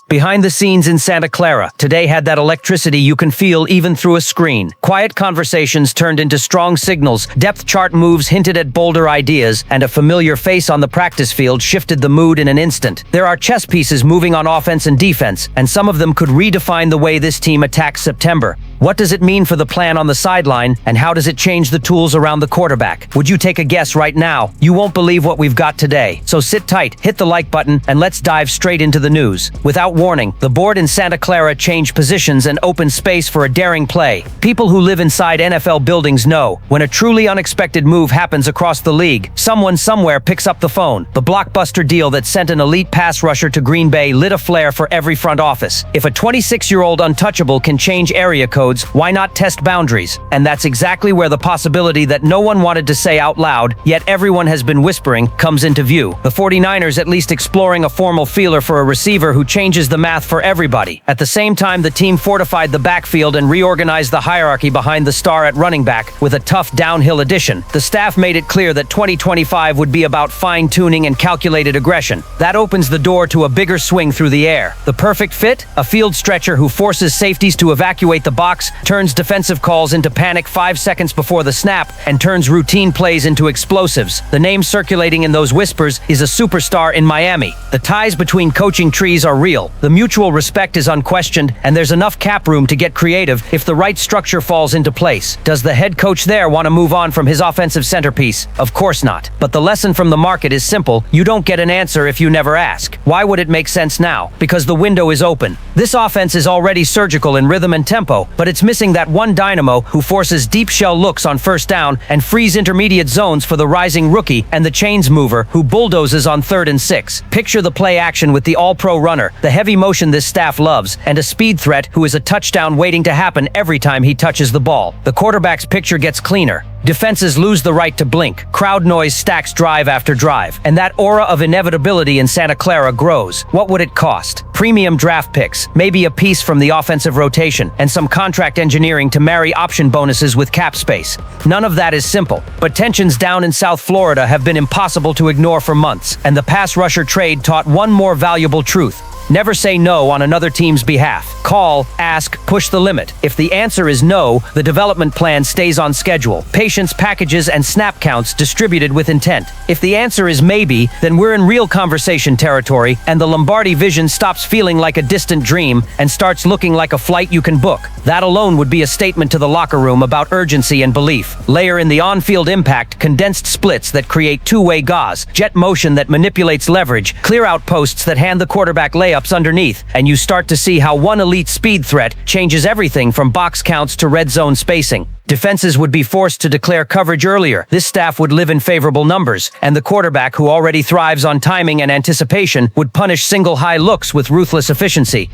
Behind the scenes in Santa Clara, today had that electricity you can feel even through a screen. Quiet conversations turned into strong signals, depth chart moves hinted at bolder ideas, and a familiar face on the practice field shifted the mood in an instant. There are chess pieces moving on offense and defense, and some of them could redefine the way this team attacks September. What does it mean for the plan on the sideline, and how does it change the tools around the quarterback? Would you take a guess right now? You won't believe what we've got today. So sit tight, hit the like button, and let's dive straight into the news. Without warning, the board in Santa Clara changed positions and opened space for a daring play. People who live inside NFL buildings know, when a truly unexpected move happens across the league, someone somewhere picks up the phone. The blockbuster deal that sent an elite pass rusher to Green Bay lit a flare for every front office. If a 26-year-old untouchable can change area codes, why not test boundaries? And that's exactly where the possibility that no one wanted to say out loud, yet everyone has been whispering, comes into view. The 49ers at least exploring a formal feeler for a receiver who changes the math for everybody. At the same time, the team fortified the backfield and reorganized the hierarchy behind the star at running back with a tough downhill addition. The staff made it clear that 2025 would be about fine-tuning and calculated aggression. That opens the door to a bigger swing through the air. The perfect fit? A field stretcher who forces safeties to evacuate the box, turns defensive calls into panic 5 seconds before the snap, and turns routine plays into explosives. The name circulating in those whispers is a superstar in Miami. The ties between coaching trees are real. The mutual respect is unquestioned, and there's enough cap room to get creative if the right structure falls into place. Does the head coach there want to move on from his offensive centerpiece? Of course not. But the lesson from the market is simple. You don't get an answer if you never ask. Why would it make sense now? Because the window is open. This offense is already surgical in rhythm and tempo, but it's missing that one dynamo who forces deep shell looks on first down and frees intermediate zones for the rising rookie and the chains mover who bulldozes on 3rd and 6. Picture the play action with the all-pro runner, the heavy motion this staff loves, and a speed threat who is a touchdown waiting to happen every time he touches the ball. The quarterback's picture gets cleaner. Defenses lose the right to blink. Crowd noise stacks drive after drive. And that aura of inevitability in Santa Clara grows. What would it cost? Premium draft picks, maybe a piece from the offensive rotation, and some contract engineering to marry option bonuses with cap space. None of that is simple, but tensions down in South Florida have been impossible to ignore for months, and the pass rusher trade taught one more valuable truth. Never say no on another team's behalf. Call, ask, push the limit. If the answer is no, the development plan stays on schedule. Patience, packages, and snap counts distributed with intent. If the answer is maybe, then we're in real conversation territory, and the Lombardi vision stops feeling like a distant dream and starts looking like a flight you can book. That alone would be a statement to the locker room about urgency and belief. Layer in the on-field impact, condensed splits that create two-way gauze, jet motion that manipulates leverage, clear outposts that hand the quarterback layups underneath, and you start to see how one elite speed threat changes everything from box counts to red zone spacing. Defenses would be forced to declare coverage earlier. This staff would live in favorable numbers, and the quarterback, who already thrives on timing and anticipation, would punish single high looks with ruthless efficiency.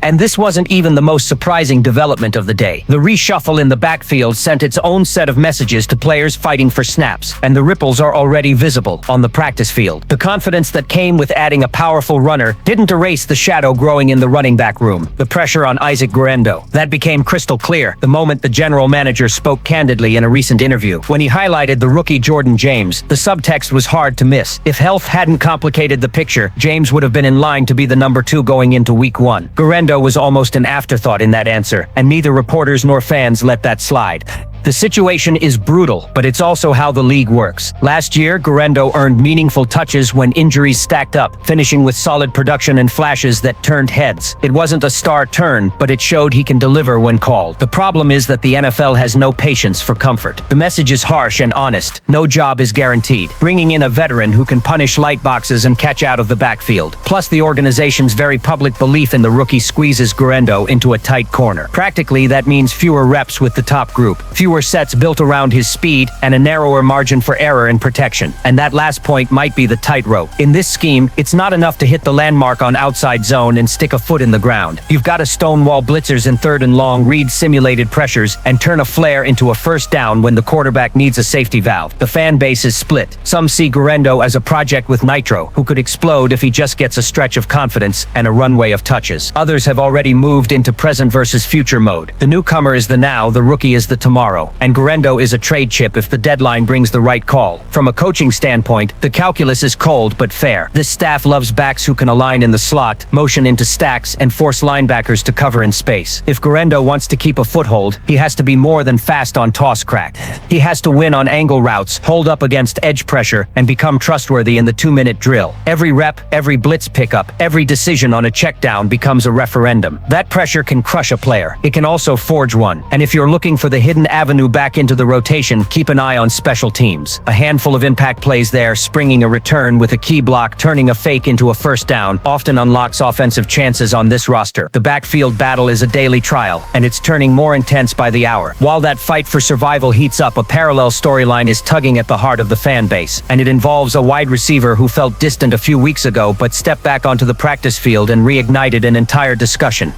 And this wasn't even the most surprising development of the day. The reshuffle in the backfield sent its own set of messages to players fighting for snaps, and the ripples are already visible on the practice field. The confidence that came with adding a powerful runner didn't erase the shadow growing in the running back room. The pressure on Isaac Guerendo. That became crystal clear the moment the general manager spoke candidly in a recent interview. When he highlighted the rookie Jordan James, the subtext was hard to miss. If health hadn't complicated the picture, James would have been in line to be the number 2 going into week 1. Guerendo was almost an afterthought in that answer, and neither reporters nor fans let that slide. The situation is brutal, but it's also how the league works. Last year, Guerendo earned meaningful touches when injuries stacked up, finishing with solid production and flashes that turned heads. It wasn't a star turn, but it showed he can deliver when called. The problem is that the NFL has no patience for comfort. The message is harsh and honest. No job is guaranteed. Bringing in a veteran who can punish light boxes and catch out of the backfield. Plus, the organization's very public belief in the rookie squeezes Guerendo into a tight corner. Practically, that means fewer reps with the top group, fewer sets built around his speed, and a narrower margin for error and protection. And that last point might be the tightrope. In this scheme, it's not enough to hit the landmark on outside zone and stick a foot in the ground. You've got to stonewall blitzers in 3rd and long, read simulated pressures, and turn a flare into a first down when the quarterback needs a safety valve. The fan base is split. Some see Guerendo as a project with nitro, who could explode if he just gets a stretch of confidence and a runway of touches. Others have already moved into present versus future mode. The newcomer is the now, the rookie is the tomorrow. Guerrero, and Guerrero is a trade chip if the deadline brings the right call. From a coaching standpoint, the calculus is cold but fair. This staff loves backs who can align in the slot, motion into stacks, and force linebackers to cover in space. If Guerrero wants to keep a foothold, he has to be more than fast on toss crack. He has to win on angle routes, hold up against edge pressure, and become trustworthy in the 2-minute drill. Every rep, every blitz pickup, every decision on a check down becomes a referendum. That pressure can crush a player. It can also forge one. And if you're looking for the hidden avenue back into the rotation, keep an eye on special teams. A handful of impact plays there, springing a return with a key block, turning a fake into a first down, often unlocks offensive chances on this roster. The backfield battle is a daily trial, and it's turning more intense by the hour. While that fight for survival heats up, a parallel storyline is tugging at the heart of the fan base, and it involves a wide receiver who felt distant a few weeks ago but stepped back onto the practice field and reignited an entire discussion.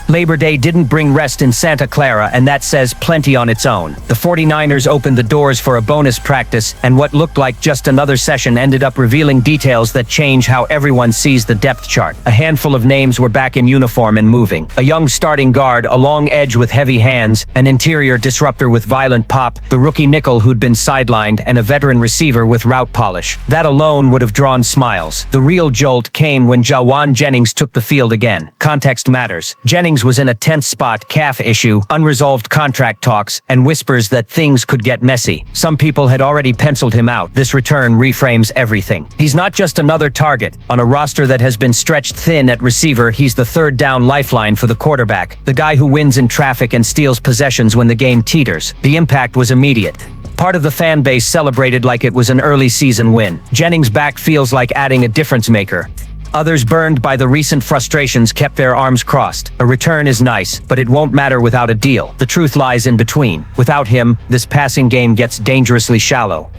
Labor Day didn't bring rest in Santa Clara, and that says plenty on its own. The 49ers opened the doors for a bonus practice, and what looked like just another session ended up revealing details that change how everyone sees the depth chart. A handful of names were back in uniform and moving. A young starting guard, a long edge with heavy hands, an interior disruptor with violent pop, the rookie nickel who'd been sidelined, and a veteran receiver with route polish. That alone would have drawn smiles. The real jolt came when Jennings took the field again. Context matters. Jennings was in a tense spot, calf issue, unresolved contract talks, and whispers that things could get messy. Some people had already penciled him out. This return reframes everything. He's not just another target. On a roster that has been stretched thin at receiver, he's the third down lifeline for the quarterback, the guy who wins in traffic and steals possessions when the game teeters. The impact was immediate. Part of the fan base celebrated like it was an early season win. Jennings back feels like adding a difference maker. Others, burned by the recent frustrations, kept their arms crossed. A return is nice, but it won't matter without a deal. The truth lies in between. Without him, this passing game gets dangerously shallow.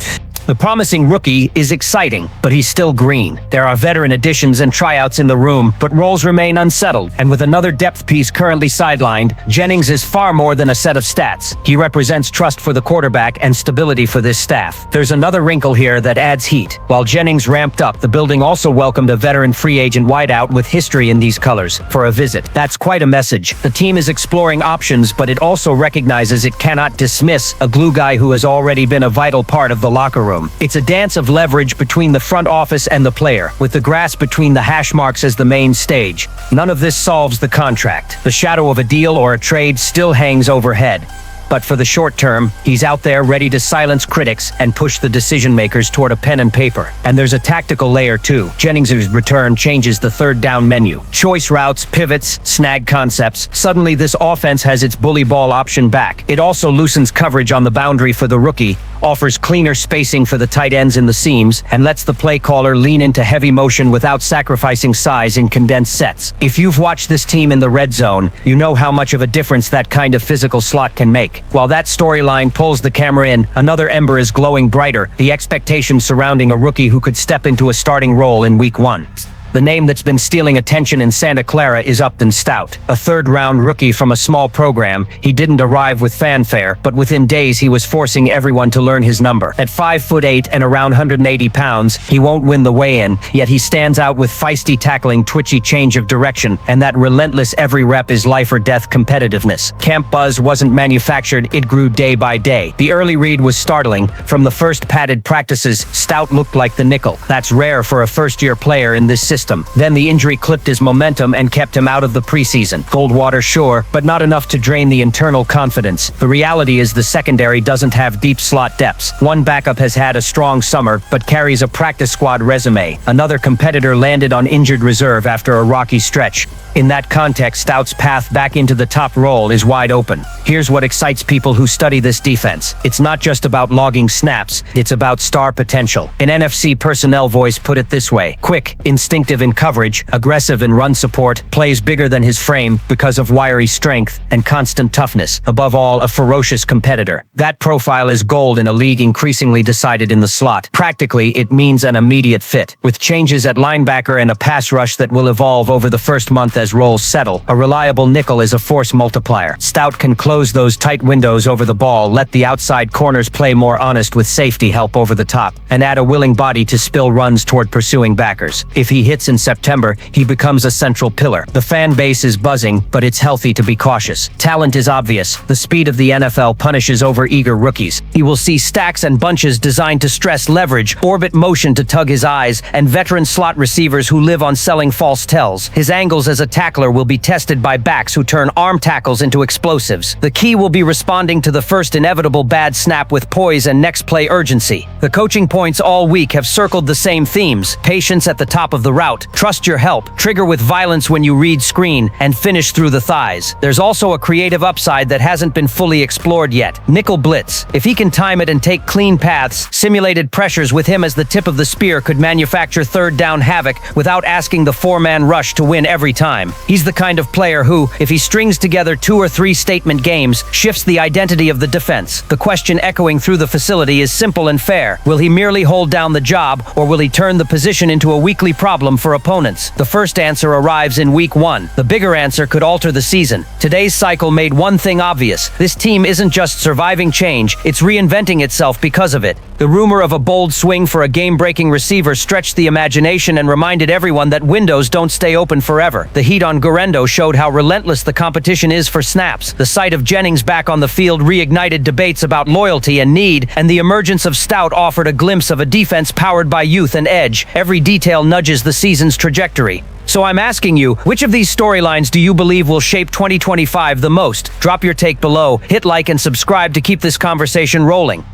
The promising rookie is exciting, but he's still green. There are veteran additions and tryouts in the room, but roles remain unsettled. And with another depth piece currently sidelined, Jennings is far more than a set of stats. He represents trust for the quarterback and stability for this staff. There's another wrinkle here that adds heat. While Jennings ramped up, the building also welcomed a veteran free agent wideout with history in these colors for a visit. That's quite a message. The team is exploring options, but it also recognizes it cannot dismiss a glue guy who has already been a vital part of the locker room. It's a dance of leverage between the front office and the player, with the grass between the hash marks as the main stage. None of this solves the contract. The shadow of a deal or a trade still hangs overhead. But for the short term, he's out there ready to silence critics and push the decision makers toward a pen and paper. And there's a tactical layer too. Jennings' return changes the third down menu. Choice routes, pivots, snag concepts. Suddenly this offense has its bully ball option back. It also loosens coverage on the boundary for the rookie, offers cleaner spacing for the tight ends in the seams, and lets the play caller lean into heavy motion without sacrificing size in condensed sets. If you've watched this team in the red zone, you know how much of a difference that kind of physical slot can make. While that storyline pulls the camera in, another ember is glowing brighter, the expectation surrounding a rookie who could step into a starting role in Week 1. The name that's been stealing attention in Santa Clara is Upton Stout, a third-round rookie from a small program. He didn't arrive with fanfare, but within days he was forcing everyone to learn his number. At 5'8" and around 180 pounds, he won't win the weigh-in, yet he stands out with feisty tackling, twitchy change of direction, and that relentless every rep is life-or-death competitiveness. Camp buzz wasn't manufactured, it grew day by day. The early read was startling. From the first padded practices, Stout looked like the nickel. That's rare for a first-year player in this system. Then the injury clipped his momentum and kept him out of the preseason. Goldwater, sure, but not enough to drain the internal confidence. The reality is the secondary doesn't have deep slot depths. One backup has had a strong summer, but carries a practice squad resume. Another competitor landed on injured reserve after a rocky stretch. In that context, Stout's path back into the top role is wide open. Here's what excites people who study this defense. It's not just about logging snaps, it's about star potential. An NFC personnel voice put it this way: quick, instinctive in coverage, aggressive in run support, plays bigger than his frame because of wiry strength and constant toughness. Above all, a ferocious competitor. That profile is gold in a league increasingly decided in the slot. Practically, it means an immediate fit. With changes at linebacker and a pass rush that will evolve over the first month as roles settle, a reliable nickel is a force multiplier. Stout can close those tight windows over the ball, let the outside corners play more honest with safety help over the top, and add a willing body to spill runs toward pursuing backers. If he hits hits in September, he becomes a central pillar. The fan base is buzzing, but it's healthy to be cautious. Talent is obvious. The speed of the NFL punishes over-eager rookies. He will see stacks and bunches designed to stress leverage, orbit motion to tug his eyes, and veteran slot receivers who live on selling false tells. His angles as a tackler will be tested by backs who turn arm tackles into explosives. The key will be responding to the first inevitable bad snap with poise and next play urgency. The coaching points all week have circled the same themes: patience at the top of the route, trust your help, trigger with violence when you read screen, and finish through the thighs. There's also a creative upside that hasn't been fully explored yet: nickel blitz. If he can time it and take clean paths, simulated pressures with him as the tip of the spear could manufacture third down havoc without asking the four-man rush to win every time. He's the kind of player who, if he strings together 2 or 3 statement games, shifts the identity of the defense. The question echoing through the facility is simple and fair. Will he merely hold down the job, or will he turn the position into a weekly problem for opponents? The first answer arrives in week 1. The bigger answer could alter the season. Today's cycle made one thing obvious: this team isn't just surviving change, it's reinventing itself because of it. The rumor of a bold swing for a game-breaking receiver stretched the imagination and reminded everyone that windows don't stay open forever. The heat on Guerrero showed how relentless the competition is for snaps. The sight of Jennings back on the field reignited debates about loyalty and need, and the emergence of Stout offered a glimpse of a defense powered by youth and edge. Every detail nudges the season's trajectory. So I'm asking you, which of these storylines do you believe will shape 2025 the most? Drop your take below, hit like and subscribe to keep this conversation rolling.